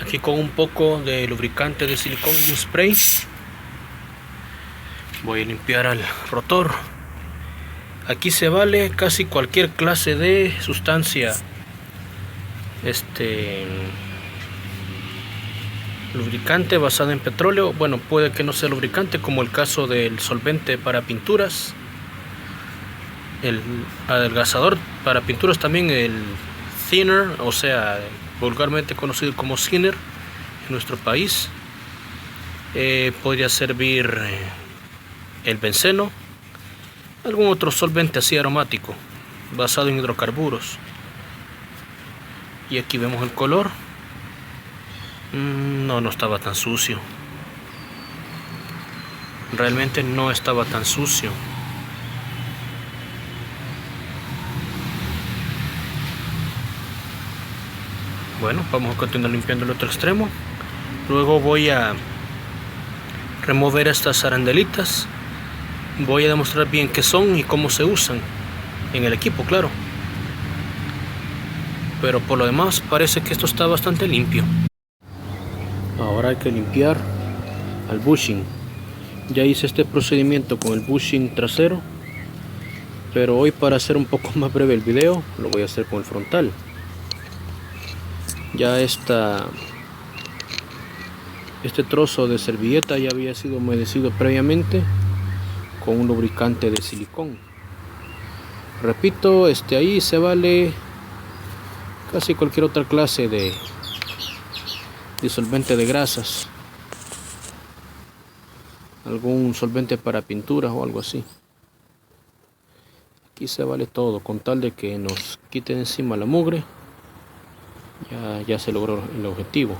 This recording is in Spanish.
Aquí con un poco de lubricante de silicón en spray voy a limpiar al rotor. Aquí se vale casi cualquier clase de sustancia lubricante basado en petróleo. Bueno, puede que no sea lubricante, como el caso del solvente para pinturas, el adelgazador para pinturas, también el thinner, o sea, vulgarmente conocido como thinner en nuestro país. Podría servir el benceno, algún otro solvente así aromático basado en hidrocarburos. Y aquí vemos el color. No estaba tan sucio. Realmente no estaba tan sucio. Bueno, vamos a continuar limpiando el otro extremo. Luego voy a remover estas arandelitas. Voy a demostrar bien qué son y cómo se usan en el equipo, claro. Pero por lo demás parece que esto está bastante limpio. Ahora hay que limpiar al bushing. Ya hice este procedimiento con el bushing trasero, pero hoy, para hacer un poco más breve el video, lo voy a hacer con el frontal. Ya este trozo de servilleta ya había sido humedecido previamente con un lubricante de silicón. Repito, ahí se vale casi cualquier otra clase de disolvente de grasas, algún solvente para pinturas o algo así. Aquí se vale todo, con tal de que nos quite encima la mugre. Ya se logró el objetivo.